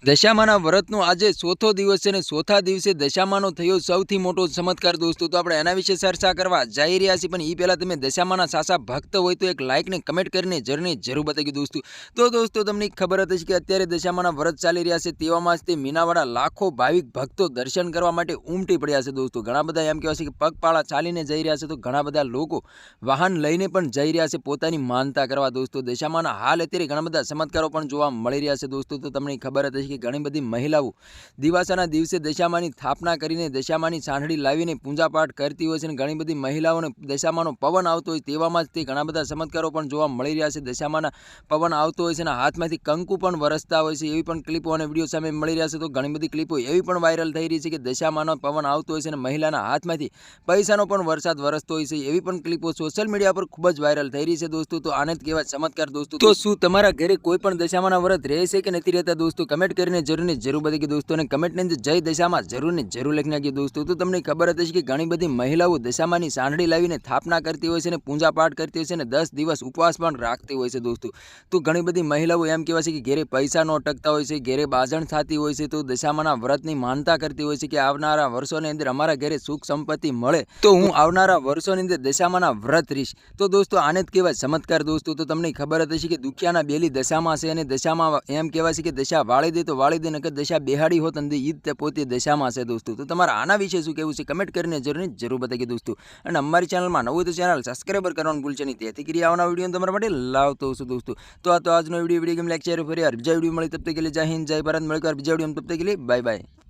દશામાના વ્રતનો આજે ચોથો દિવસ છે ને ચોથા દિવસે દશામાનો થયો સૌથી મોટો ચમત્કાર દોસ્તો। તો આપણે એના વિશે ચર્ચા કરવા જઈ રહ્યા છીએ, પણ એ પહેલાં તમે દશામાના સાચા ભક્ત હોય તો એક લાઇક ને કમેન્ટ કરીને જરૂર બતાવી દોસ્તો। તો દોસ્તો તમને ખબર હતી કે અત્યારે દશામાના વ્રત ચાલી રહ્યા છે, તેવામાં જ તે મીનાવાળા લાખો ભાવિક ભક્તો દર્શન કરવા માટે ઉમટી પડ્યા છે દોસ્તો। ઘણા બધા એમ કહેવાય છે કે પગપાળા ચાલીને જઈ રહ્યા છે, તો ઘણા બધા લોકો વાહન લઈને પણ જઈ રહ્યા છે પોતાની માનતા કરવા દોસ્તો। દશામાના હાલ અત્યારે ઘણા બધા ચમત્કારો પણ જોવા મળી રહ્યા છે દોસ્તો। તો તમને ખબર હતી કે ઘણી બધી મહિલાઓ દિવાસાના દિવસે દશામાની સ્થાપના કરીને દશામાની સાંઠળી લાવીને પૂજાપાઠ કરતી હોય છે, અને ઘણી બધી મહિલાઓને દશામાનો પવન આવતો હોય તેવામાં જ તે ઘણા બધા ચમત્કારો પણ જોવા મળી રહ્યા છે। દશામાના પવન આવતો હોય છે અને હાથમાંથી કંકુ પણ વરસતા હોય છે, એવી પણ ક્લિપો અને વિડીયો સામે મળી રહ્યા છે। તો ઘણી બધી ક્લિપો એવી પણ વાયરલ થઈ રહી છે કે દશામાનો પવન આવતો હોય છે અને મહિલાના હાથમાંથી પૈસાનો પણ વરસાદ વરસતો હોય છે, એવી પણ ક્લિપો સોશિયલ મીડિયા પર ખૂબ જ વાયરલ થઈ રહી છે દોસ્તો। તો આને જ કહેવાય ચમત્કાર દોસ્તો। તો શું તમારા ઘરે કોઈ પણ દશામાના વ્રત રહે છે કે નથી રહેતા દોસ્તો? કમેન્ટ કરીને જરૂર બતાવી દોસ્તો, અને કમેન્ટની અંદર જય દશામાં જરૂર લખી નાખી દોસ્તો। તો તમને ખબર હતી કે ઘણી બધી મહિલાઓ દશામાની સાંઠળી લાવીને સ્થાપના કરતી હોય છે અને પૂજા પાઠ કરતી હોય છે અને 10 દિવસ ઉપવાસ પણ રાખતી હોય છે દોસ્તો। તો ઘણી બધી મહિલાઓ એમ કહેવાય છે કે ઘેરે પૈસા ન અટકતા હોય છે, ઘેરે બાજણ થતી હોય છે, તો દશામાના વ્રતની માનતા કરતી હોય છે કે આવનારા વર્ષોની અંદર અમારા ઘરે સુખ સંપત્તિ મળે, તો હું આવનારા વર્ષોની અંદર દશામાના વ્રત રહીશ। તો દોસ્તો આને જ કહેવાય ચમત્કાર દોસ્તો। તો તમને ખબર હતી કે દુખિયાના બેલી દશામાં છે, અને દશામાં એમ કહેવાય છે કે દશા વાળી દે તો વાળી દે, નકર દશા બેહાડી હોત અને ઈદ તે પોતે દશામાં છે દોસ્તો। તો તમારા આના વિશે શું કહેવું છે કમેન્ટ કરીને જરૂર બતાવી દોસ્તો, અને અમારી ચેનલમાં નવું તો ચેનલ સબસ્ક્રાઈબર કરવાનું ભૂલશે નહીં, તેથી કરી આવનારા વિડીયો તમારા માટે લાવતો છું દોસ્તો। તો આ તો આજનો વિડીયો ગેમ લેક્ચર ફરી બીજા વિડીયો મળી, તબ તક કે લીએ જય હિન્દ જય ભારત, મળીએ બીજા વિડીયો તબ તક કે લીએ બાય બાય।